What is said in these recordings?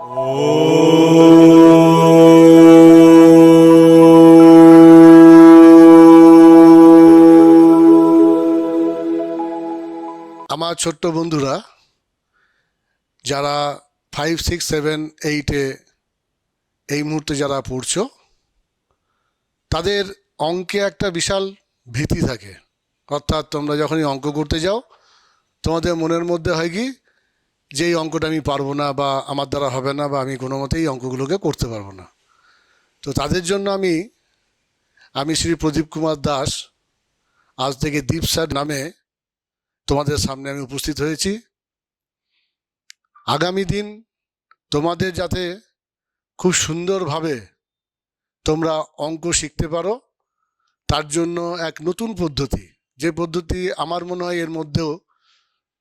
আমার ছোট্ট বন্ধুরা যারা 5, 6, 7, 8-এ এই মুহূর্তে যারা পড়ছো, তাদের অঙ্কে একটা বিশাল ভীতি থাকে। অর্থাৎ তোমরা যখনই অঙ্ক করতে যাও, তোমাদের মনের মধ্যে হয় কি যে এই অঙ্কটা আমি পারবো না, বা আমার দ্বারা হবে না, বা আমি কোনো মতেই অঙ্কগুলোকে করতে পারবো না। তো তাদের জন্য আমি শ্রী প্রদীপ কুমার দাস আজ থেকে দীপ স্যার নামে তোমাদের সামনে আমি উপস্থিত হয়েছি। আগামী দিন তোমাদের যাতে খুব সুন্দরভাবে তোমরা অঙ্ক শিখতে পারো, তার জন্য এক নতুন পদ্ধতি, যে পদ্ধতি আমার মনে হয় এর মধ্যেও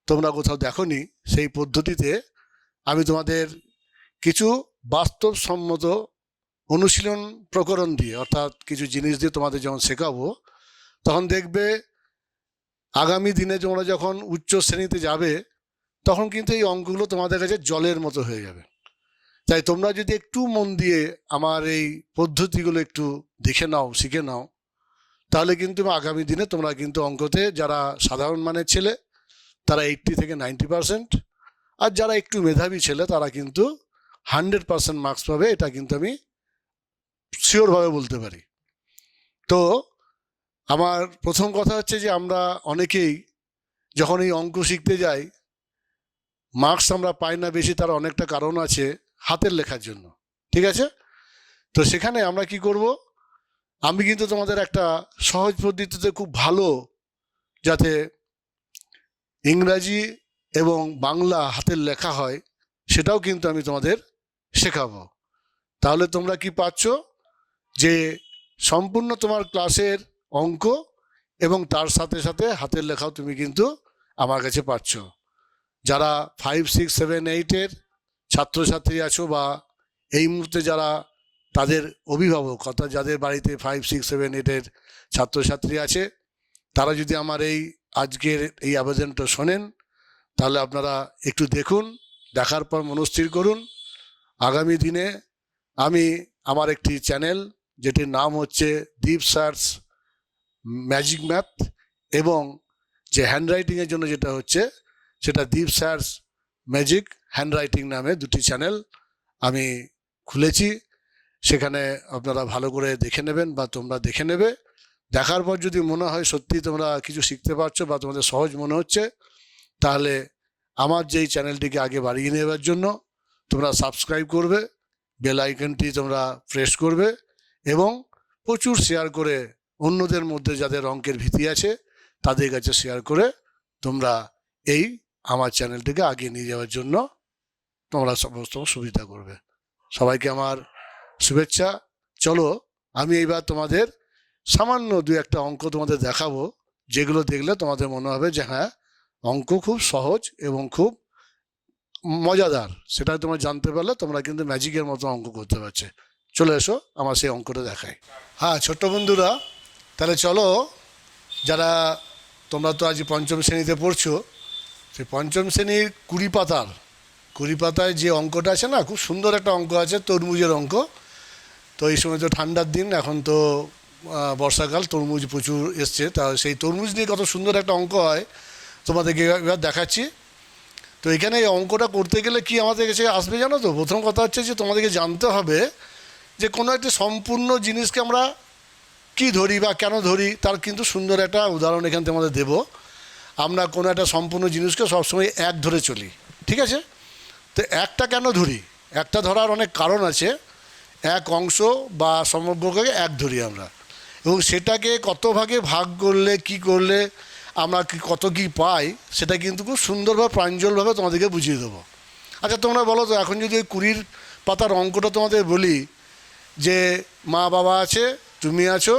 তোমরা কোথাও দেখোনি, সেই পদ্ধতিতে আমি তোমাদের কিছু বাস্তবসম্মত অনুশীলন প্রকরণ দিয়ে, অর্থাৎ কিছু জিনিস দিয়ে তোমাদের যখন শেখাবো, তখন দেখবে আগামী দিনে তোমরা যখন উচ্চ শ্রেণীতে যাবে, তখন কিন্তু এই অঙ্কগুলো তোমাদের কাছে জলের মতো হয়ে যাবে। তাই তোমরা যদি একটু মন দিয়ে আমার এই পদ্ধতিগুলো একটু দেখে নাও, শিখে নাও, তাহলে কিন্তু আগামী দিনে তোমরা কিন্তু অঙ্কতে যারা সাধারণ মানের ছেলে তারা 80 থেকে 90%, আর যারা একটু মেধাবী ছেলে তারা কিন্তু 100% মার্কস পাবে। এটা কিন্তু আমি শিওরভাবে বলতে পারি। তো আমার প্রথম কথা হচ্ছে যে আমরা অনেকেই যখন এই অঙ্ক শিখতে যাই, মার্কস আমরা পাই না বেশি, তার অনেকটা কারণ আছে হাতের লেখার জন্য, ঠিক আছে? তো সেখানে আমরা কি করব, আমি কিন্তু তোমাদের একটা সহজ পদ্ধতিতে খুব ভালো যাতে ইংরাজি এবং বাংলা হাতের লেখা হয়, সেটাও কিন্তু আমি তোমাদের শেখাবো। তাহলে তোমরা কি পাচ্ছ যে সম্পূর্ণ তোমার ক্লাসের অঙ্ক এবং তার সাথে সাথে হাতের লেখাও তুমি কিন্তু আমার কাছে পাচ্ছ। যারা 5, 6, 7, 8-এর ছাত্রছাত্রী আছো, বা এই মুহূর্তে যারা তাদের অভিভাবক, অর্থাৎ যাদের বাড়িতে 5, 6, 7, 8-এর ছাত্রছাত্রী আছে, তারা যদি আমার এই আজকের এই আবেদনটা শোনেন, তাহলে আপনারা একটু দেখুন, দেখার পর মনস্থির করুন। আগামী দিনে আমি আমার একটি চ্যানেল, যেটির নাম হচ্ছে দীপ স্যারস ম্যাজিক ম্যাথ, এবং যে হ্যান্ডরাইটিংয়ের জন্য যেটা হচ্ছে সেটা দীপ স্যারস ম্যাজিক হ্যান্ডরাইটিং নামে দুটি চ্যানেল আমি খুলেছি। সেখানে আপনারা ভালো করে দেখে নেবেন, বা তোমরা দেখে নেবে। দেখার পর যদি মনে হয় সত্যি তোমরা কিছু শিখতে পারছো বা তোমাদের সহজ মনে হচ্ছে, তাহলে আমার যেই চ্যানেলটিকে আগে বাড়িয়ে নেবার জন্য তোমরা সাবস্ক্রাইব করবে, বেল আইকনটি তোমরা প্রেস করবে, এবং প্রচুর শেয়ার করে অন্যদের মধ্যে যাদের অঙ্কের ভীতি আছে তাদের কাছে শেয়ার করে তোমরা এই আমার চ্যানেলটিকে আগিয়ে নিয়ে যাওয়ার জন্য তোমরা সমস্ত সুবিধা করবে। সবাইকে আমার শুভেচ্ছা। চলো আমি এইবার তোমাদের সামান্য 2-1টা অঙ্ক তোমাদের দেখাবো, যেগুলো দেখলে তোমাদের মনে হবে যে হ্যাঁ, অঙ্ক খুব সহজ এবং খুব মজাদার। সেটা তোমরা জানতে পারলে তোমরা কিন্তু ম্যাজিকের মতো অঙ্ক করতে পারছে। চলে এসো, আমার সেই অঙ্কটা দেখাই। হ্যাঁ ছোট্ট বন্ধুরা, তাহলে চলো, যারা তোমরা তো আজ পঞ্চম শ্রেণীতে পড়ছো, সেই পঞ্চম শ্রেণীর 20 পাতায় যে অঙ্কটা আছে না, খুব সুন্দর একটা অঙ্ক আছে, তরমুজের অঙ্ক। তো এই সময় তো ঠান্ডার দিন, এখন তো বর্ষাকাল, তরমুজ প্রচুর এসছে, তা সেই তরমুজ নিয়ে কত সুন্দর একটা অঙ্ক হয় তোমাদেরকে এবার দেখাচ্ছি। তো এখানে এই অঙ্কটা করতে গেলে কি আমাদের কাছে আসবে জানো তো? প্রথম কথা হচ্ছে যে তোমাদেরকে জানতে হবে যে কোনো একটা সম্পূর্ণ জিনিসকে আমরা কি ধরি বা কেন ধরি, তার কিন্তু সুন্দর একটা উদাহরণ এখান থেকে আমাদের দেবো। আমরা কোনো একটা সম্পূর্ণ জিনিসকে সবসময় এক ধরে চলি, ঠিক আছে? তো একটা কেন ধরি? একটা ধরার অনেক কারণ আছে। এক অংশ বা সমগ্রকে এক ধরি আমরা, এবং সেটাকে কত ভাগে ভাগ করলে কি করলে আমরা কত কি পাই, সেটা কিন্তু খুব সুন্দরভাবে প্রাঞ্জলভাবে তোমাদেরকে বুঝিয়ে দেবো। আচ্ছা তোমরা বলো তো, এখন যদি ওই 20 পাতার অঙ্কটা তোমাদের বলি যে মা বাবা আছে, তুমি আছো,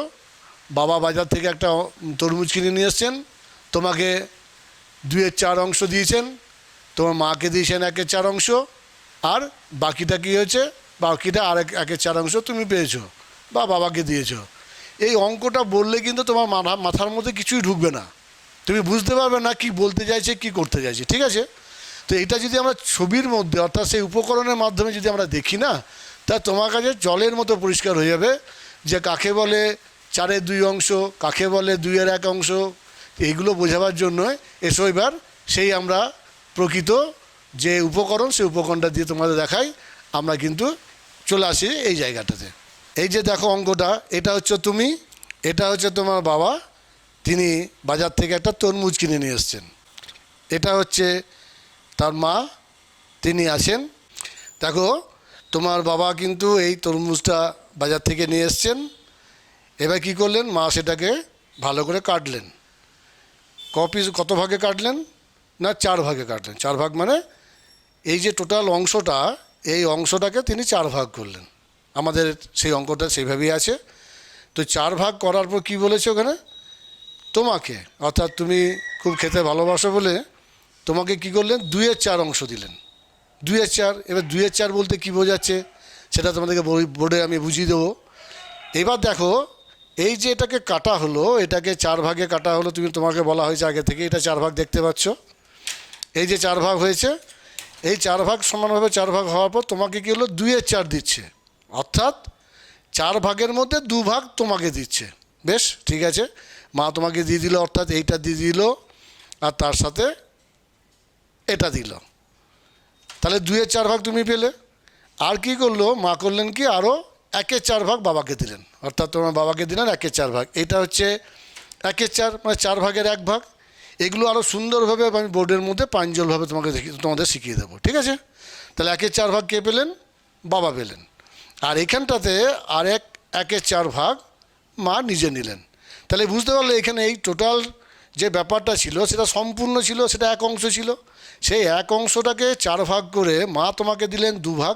বাবা বাজার থেকে একটা তরমুজ কিনে নিয়ে এসছেন, তোমাকে 2/4 অংশ দিয়েছেন, তোমার মাকে দিয়েছেন 1/4 অংশ, আর বাকিটা কী হয়েছে, বাকিটা আর 1/4 অংশ তুমি পেয়েছো বা বাবাকে দিয়েছো। এই অঙ্কটা বললে কিন্তু তোমার মাথার মধ্যে কিছুই ঢুকবে না, তুমি বুঝতে পারবে না কি বলতে চাইছে, কি করতে চাইছে, ঠিক আছে? তো এটা যদি আমরা ছবির মধ্যে অর্থাৎ সেই উপকরণের মাধ্যমে যদি আমরা দেখি না, তা তোমার কাছে জলের মতো পরিষ্কার হয়ে যাবে যে কাকে বলে 4/2 অংশ, কাকে বলে 2/1 অংশ। এইগুলো বোঝাবার জন্য এসো এবার সেই আমরা প্রকৃত যে উপকরণ সেই উপকরণটা দিয়ে তোমাদের দেখাই। আমরা কিন্তু চলে আসি এই জায়গাটাতে। এই যে দেখো অঙ্কটা, এটা হচ্ছে তুমি, এটা হচ্ছে তোমার বাবা, তিনি বাজার থেকে একটা তরমুজ কিনে নিয়ে এসছেন। এটা হচ্ছে তার মা, তিনি আছেন। দেখো তোমার বাবা কিন্তু এই তরমুজটা বাজার থেকে নিয়ে এসছেন। এবার কী করলেন, মা সেটাকে ভালো করে কাটলেন। কত ভাগে কাটলেন না, 4 ভাগে কাটলেন। 4 ভাগ মানে এই যে টোটাল অংশটা, এই অংশটাকে তিনি 4 ভাগ করলেন। আমাদের সেই অঙ্কটা সেইভাবেই আছে। তো 4 ভাগ করার পর কী বলেছে ওখানে, তোমাকে, অর্থাৎ তুমি খুব খেতে ভালোবাসো বলে তোমাকে কি করলেন, 2/4 অংশ দিলেন। 2/4, এবার 2/4 বলতে কী বোঝাচ্ছে সেটা তোমাদেরকে বোর্ডে আমি বুঝিয়ে দেবো। এবার দেখো এই যে এটাকে কাটা হলো, এটাকে 4 ভাগে কাটা হলো, তোমাকে বলা হয়েছে আগে থেকে এটা 4 ভাগ দেখতে পাচ্ছ। এই যে 4 ভাগ হয়েছে, এই 4 ভাগ সমানভাবে 4 ভাগ হওয়ার পর তোমাকে কী হলো, 2/4 দিচ্ছে। অর্থাৎ 4 ভাগের মধ্যে 2 ভাগ তোমাকে দিচ্ছে। বেশ ঠিক আছে, মা তোমাকে দিয়ে দিল, অর্থাৎ এইটা দিয়ে দিল আর তার সাথে এটা দিল। তাহলে 2/4 ভাগ তুমি পেলে। আর কি করলো, মা করলেন কি, আরও 1/4 ভাগ বাবাকে দিলেন, অর্থাৎ তোমার বাবাকে দিলেন 1/4 ভাগ। এটা হচ্ছে 1/4 মানে 4 ভাগের 1 ভাগ। এগুলো আরও সুন্দরভাবে আমি বোর্ডের মধ্যে প্রাঞ্জলভাবে তোমাদের শিখিয়ে দেবো, ঠিক আছে। তাহলে 1/4 ভাগ কে পেলেন, বাবা পেলেন। আর এখানটাতে আর 1/4 ভাগ মা নিজে নিলেন। তাহলে বুঝতে পারলে এখানে এই টোটাল যে ব্যাপারটা ছিল সেটা সম্পূর্ণ ছিল, সেটা 1 অংশ ছিল। সেই 1 অংশটাকে 4 ভাগ করে মা তোমাকে দিলেন 2 ভাগ,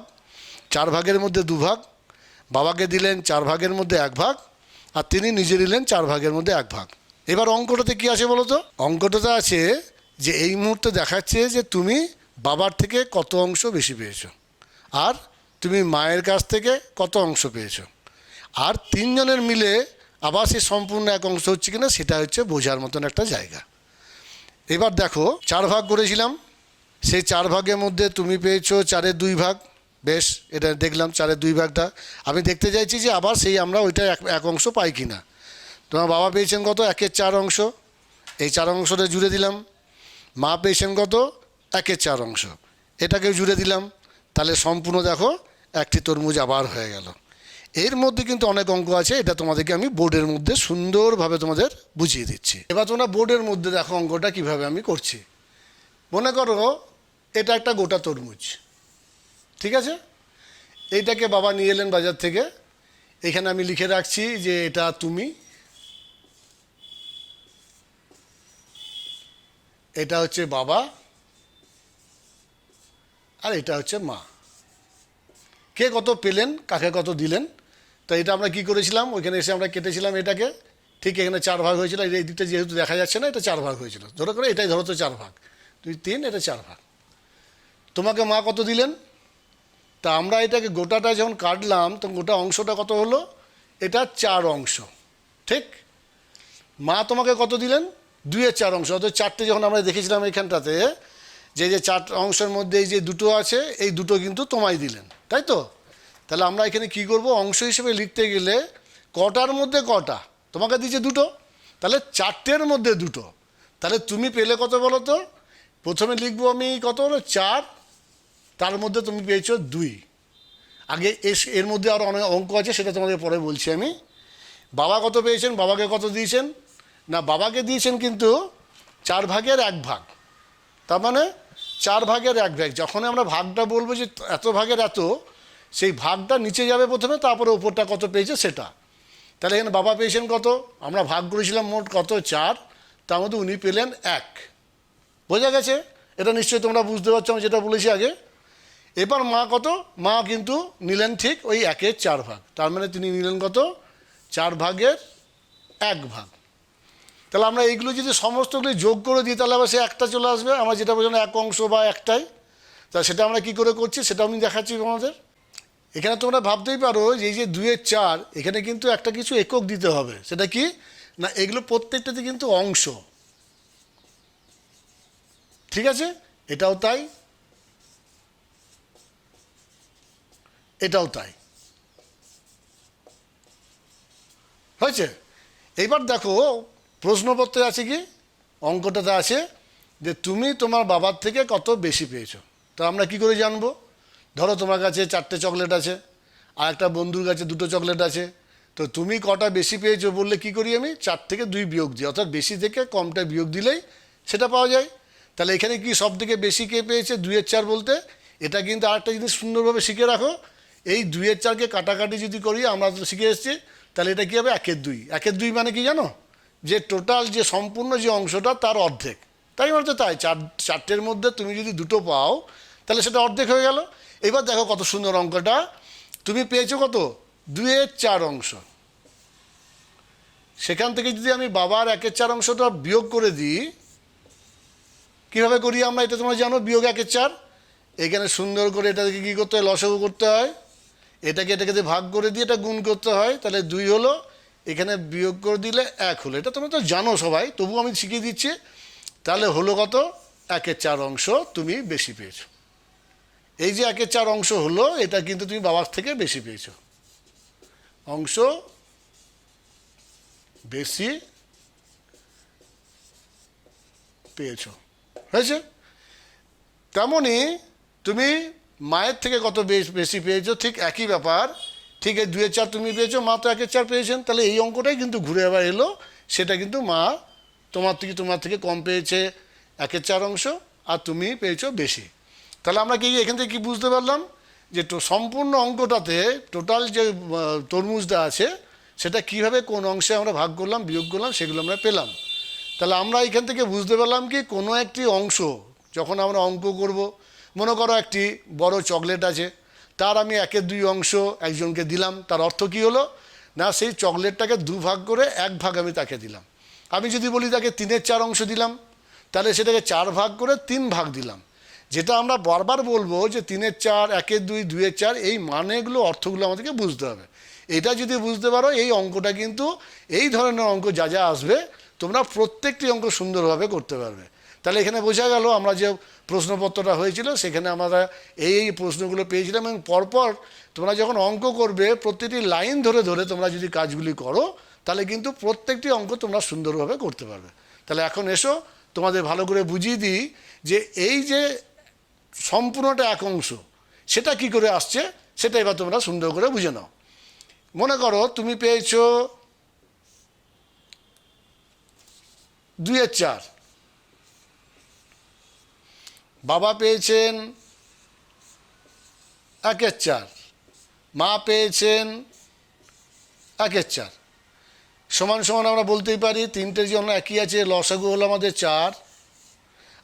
4 ভাগের মধ্যে 2 ভাগ, বাবাকে দিলেন 4 ভাগের মধ্যে 1 ভাগ, আর তিনি নিজে নিলেন 4 ভাগের মধ্যে 1 ভাগ। এবার অঙ্কটাতে কী আছে বলো তো, অঙ্কটাতে আছে যে এই মুহূর্তে দেখাচ্ছে যে তুমি বাবার থেকে কত অংশ বেশি পেয়েছো, আর তুমি মায়ের কাছ থেকে কত অংশ পেয়েছো, আর 3 জনের মিলে আবার সে সম্পূর্ণ 1 অংশ হচ্ছে কিনা সেটা হচ্ছে বোঝার মতন একটা জায়গা। এবার দেখো 4 ভাগ করেছিলাম, সেই 4 ভাগের মধ্যে তুমি পেয়েছো 4/2 ভাগ। বেশ, এটা দেখলাম 4/2 ভাগটা। আমি দেখতে চাইছি যে আবার সেই আমরা ওইটা 1 অংশ পাই কি না। তোমার বাবা পেয়েছেন কত, 1/4 অংশ, এই 4 অংশটা জুড়ে দিলাম। মা পেয়েছেন কত, 1/4 অংশ, এটাকে জুড়ে দিলাম। তাহলে সম্পূর্ণ দেখো একটি তরমুজ আবার হয়ে গেল। এর মধ্যে কিন্তু অনেক অঙ্ক আছে, এটা তোমাদেরকে আমি বোর্ডের মধ্যে সুন্দরভাবে তোমাদের বুঝিয়ে দিচ্ছি। এবার তোমরা বোর্ডের মধ্যে দেখো অঙ্কটা কিভাবে আমি করছি। মনে করো এটা একটা গোটা তরমুজ, ঠিক আছে। এইটাকে বাবা নিয়ে এলেন বাজার থেকে। এখানে আমি লিখে রাখছি যে এটা তুমি, এটা হচ্ছে বাবা, আর এটা হচ্ছে মা। কে কত পেলেন, কাকে কত দিলেন, তো এটা আমরা কি করেছিলাম, ওইখানে এসে আমরা কেটেছিলাম এটাকে। ঠিক এখানে 4 ভাগ হয়েছিল, এই দিকটা যেহেতু দেখা যাচ্ছে না, এটা 4 ভাগ হয়েছিল। ধরো করে এটাই ধরো তো 4 ভাগ, 2, 3, এটা 4 ভাগ। তোমাকে মা কত দিলেন, তা আমরা এটাকে গোটাটা যখন কাটলাম তখন গোটা অংশটা কত হলো, এটা 4 অংশ, ঠিক। মা তোমাকে কত দিলেন, 2/4 অংশ। অর্থাৎ 4টে যখন আমরা দেখেছিলাম এখানটাতে যে 4 অংশের মধ্যে এই যে 2টো আছে, এই 2টো কিন্তু তোমায় দিলেন, তাই তো। তাহলে আমরা এখানে কি করব, অংশ হিসেবে লিখতে গেলে কটার মধ্যে কটা, তোমাকে দিয়েছে 2টো, তাহলে 4টের মধ্যে 2টো। তাহলে তুমি পেলে কত বলো তো, প্রথমে লিখবো আমি কত হলো 4, তার মধ্যে তুমি পেয়েছো 2। আগে এর মধ্যে আরও অনেক অঙ্ক আছে, সেটা তোমাদের পরে বলছি আমি। বাবা কত পেয়েছেন, বাবাকে কত দিয়েছেন না, বাবাকে দিয়েছেন কিন্তু 4 ভাগের 1 ভাগ। তার মানে 4 ভাগের 1 ভাগ, যখন আমরা ভাগটা বলবো যে এত ভাগের এত, সেই ভাগটা নিচে যাবে প্রথমে, তারপরে ওপরটা কত পেয়েছে সেটা। তাহলে এখানে বাবা পেয়েছেন কত, আমরা ভাগ করেছিলাম মোট কত 4, তার মধ্যে উনি পেলেন 1। বোঝা গেছে, এটা নিশ্চয়ই তোমরা বুঝতে পারছো আমি যেটা বলেছি আগে। এবার মা কত, মা কিন্তু নিলেন ঠিক ওই 1/4 ভাগ, তার মানে তিনি নিলেন কত, 4 ভাগের 1 ভাগ। তাহলে আমরা এইগুলো যদি সমস্তগুলি যোগ করে দিই তাহলে আবার সে একটা চলে আসবে, আমরা যেটা বোঝানো 1 অংশ বা একটাই। তা সেটা আমরা কি করে করছি সেটা আমি দেখাচ্ছি তোমাদের। এখানে তোমরা ভাবতেই পারো যে এই যে 2/4, এখানে কিন্তু একটা কিছু একক দিতে হবে, সেটা কি না, এগুলো প্রত্যেকটাতে কিন্তু অংশ, ঠিক আছে, এটাও তাই এটাও তাই। হয়েছে? এইবার দেখো প্রশ্নপত্রে আছে কি, অঙ্কটাতে আছে যে তুমি তোমার বাবার থেকে কত বেশি পেয়েছো। তো আমরা কি করে জানবো? ধরো তোমার কাছে 4টে চকলেট আছে, আর একটা বন্ধুর কাছে 2টো চকলেট আছে। তো তুমি কটা বেশি পেয়েছো বললে কি করি আমি? 4 থেকে 2 বিয়োগ দিই, অর্থাৎ বেশি থেকে কমটা বিয়োগ দিলেই সেটা পাওয়া যায়। তাহলে এখানে কি সব থেকে বেশি কে পেয়েছে? 2-এর 4 বলতে। এটা কিন্তু আরেকটা জিনিস সুন্দরভাবে শিখে রাখো, এই 2-এর 4কে কাটাকাটি যদি করি, আমরা তো শিখে এসেছি, তাহলে এটা কী হবে? 1-এর 2। 1-এর 2 মানে কি জানো? যে টোটাল যে সম্পূর্ণ যে অংশটা তার অর্ধেক। তাই মানে তো তাই, 4টের মধ্যে তুমি যদি 2টো পাও তাহলে সেটা অর্ধেক হয়ে গেল। এবার দেখো কত সুন্দর অঙ্কটা, তুমি পেয়েছো কত? 2-এর 4 অংশ। সেখান থেকে যদি আমি বাবার 1-এর 4 অংশটা বিয়োগ করে দিই, কীভাবে করি আমরা? এটা তোমরা জানো, বিয়োগ 1-এর 4। এখানে সুন্দর করে এটাকে কী করতে হয়? লসাগু করতে হয়। এটাকে ভাগ করে দিয়ে এটা গুণ করতে হয়, তাহলে 2 হলো, এখানে বিয়োগ করে দিলে 1 হলো। এটা তোমরা তো জানো সবাই, তবু আমি শিখিয়ে দিচ্ছি। তাহলে হলো কত? 1-এর 4 অংশ তুমি বেশি পেয়েছো। এই যে 1-এর 4 অংশ হলো, এটা কিন্তু তুমি বাবার থেকে বেশি পেয়েছো, অংশ বেশি পেয়েছো। হয়েছে? তেমনই তুমি মায়ের থেকে কত বেশি পেয়েছো, ঠিক একই ব্যাপার। ঠিক এই 2-এর 4 তুমি পেয়েছো, মা তো 1-এর 4 পেয়েছেন, তাহলে এই অঙ্কটাই কিন্তু ঘুরে আবার এলো। সেটা কিন্তু মা তোমার থেকে কম পেয়েছে 1-এর 4 অংশ, আর তুমি পেয়েছো বেশি। তাহলে আমরা কি এখান থেকে কি বুঝতে পারলাম? যে সম্পূর্ণ অঙ্কটাতে টোটাল যে তরমুজটা আছে সেটা কিভাবে কোন অংশে আমরা ভাগ করলাম, বিয়োগ করলাম, সেগুলো আমরা পেলাম। তাহলে আমরা এখান থেকে বুঝতে পারলাম কি, কোনো একটি অংশ যখন আমরা অঙ্ক করব, মনে করো একটি বড় চকলেট আছে, তার আমি 1-এর 2 অংশ একজনকে দিলাম, তার অর্থ কী হলো? না, সেই চকলেটটাকে 2 ভাগ করে 1 ভাগ আমি তাকে দিলাম। আমি যদি বলি তাকে 3-এর 4 অংশ দিলাম, তাহলে সেটাকে 4 ভাগ করে 3 ভাগ দিলাম। যেটা আমরা বারবার বলবো যে 3-এর 4, 1-এর 2, 2-এর 4, এই মানেগুলো, অর্থগুলো আমাদেরকে বুঝতে হবে। এটা যদি বুঝতে পারো, এই অঙ্কটা কিন্তু, এই ধরনের অঙ্ক যা যা আসবে, তোমরা প্রত্যেকটি অঙ্ক সুন্দরভাবে করতে পারবে। তাহলে এখানে বোঝা গেল আমরা যে প্রশ্নপত্রটা হয়েছিল সেখানে আমরা এই প্রশ্নগুলো পেয়েছিলাম, এবং পরপর তোমরা যখন অঙ্ক করবে প্রত্যেকটি লাইন ধরে ধরে তোমরা যদি কাজগুলি করো, তাহলে কিন্তু প্রত্যেকটি অঙ্ক তোমরা সুন্দরভাবে করতে পারবে। তাহলে এখন এসো তোমাদের ভালো করে বুঝিয়ে দিই যে এই যে সম্পূর্ণটা এক অংশ, সেটা কি করে আসছে সেটা এবার তোমরা সুন্দর করে বুঝে নাও। মনে করো তুমি পেয়েছো 2-এর 4, বাবা পেয়েছেন 1-এর 4, মা পেয়েছেন 1-এর 4। সমান সমান আমরা বলতেই পারি, তিনটের জন্য একই আছে, লসাগু হলো আমাদের 4।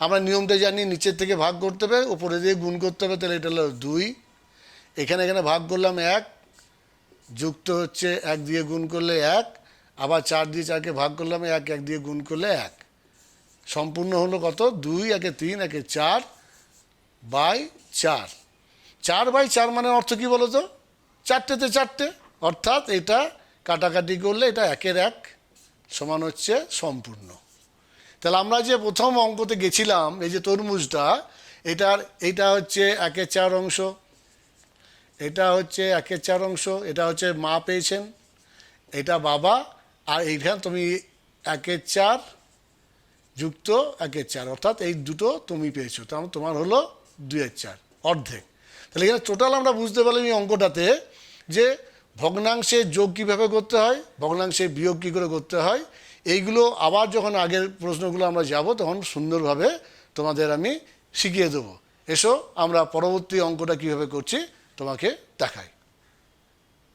আমরা নিয়মটা জানি, নিচের থেকে ভাগ করতে হবে, উপরে দিয়ে গুণ করতে হবে, তাহলে এটা হলো 2। এখানে ভাগ করলাম 1, যুক্ত হচ্ছে 1 দিয়ে গুণ করলে 1, আবার 4 দিয়ে 4কে ভাগ করলাম 1, 1 দিয়ে গুণ করলে 1। সম্পূর্ণ হলো কত? 2, 1-এ 3, 1-এ 4/4। 4/4 মানে অর্থ কী বলো তো? 4টেতে 4টে, অর্থাৎ এটা কাটাকাটি করলে এটা 1-এর 1 সমান হচ্ছে সম্পূর্ণ। তাহলে আমরা যে প্রথম অঙ্কতে গেছিলাম, এই যে তরমুজটা, এইটা হচ্ছে 1-এর 4 অংশ, এটা হচ্ছে 1-এর 4 অংশ, এটা হচ্ছে মা পেয়েছেন, এটা বাবা, আর এইখানে তুমি 1-এর 4 যুক্ত 1-এর 4, অর্থাৎ এই দুটো তুমি পেয়েছো, তাহলে তোমার হলো 2-এর 4, অর্ধেক। তাহলে এখানে টোটাল আমরা বুঝতে পারলাম এই অঙ্কটাতে যে ভগ্নাংশের যোগ কীভাবে করতে হয়, ভগ্নাংশের বিয়োগ কী করে করতে হয়, এইগুলো আবার যখন আগের প্রশ্নগুলো আমরা যাব তখন সুন্দরভাবে তোমাদের আমি শিখিয়ে দেবো। এসো আমরা পরবর্তী অঙ্কটা কীভাবে করছি তোমাকে দেখাই।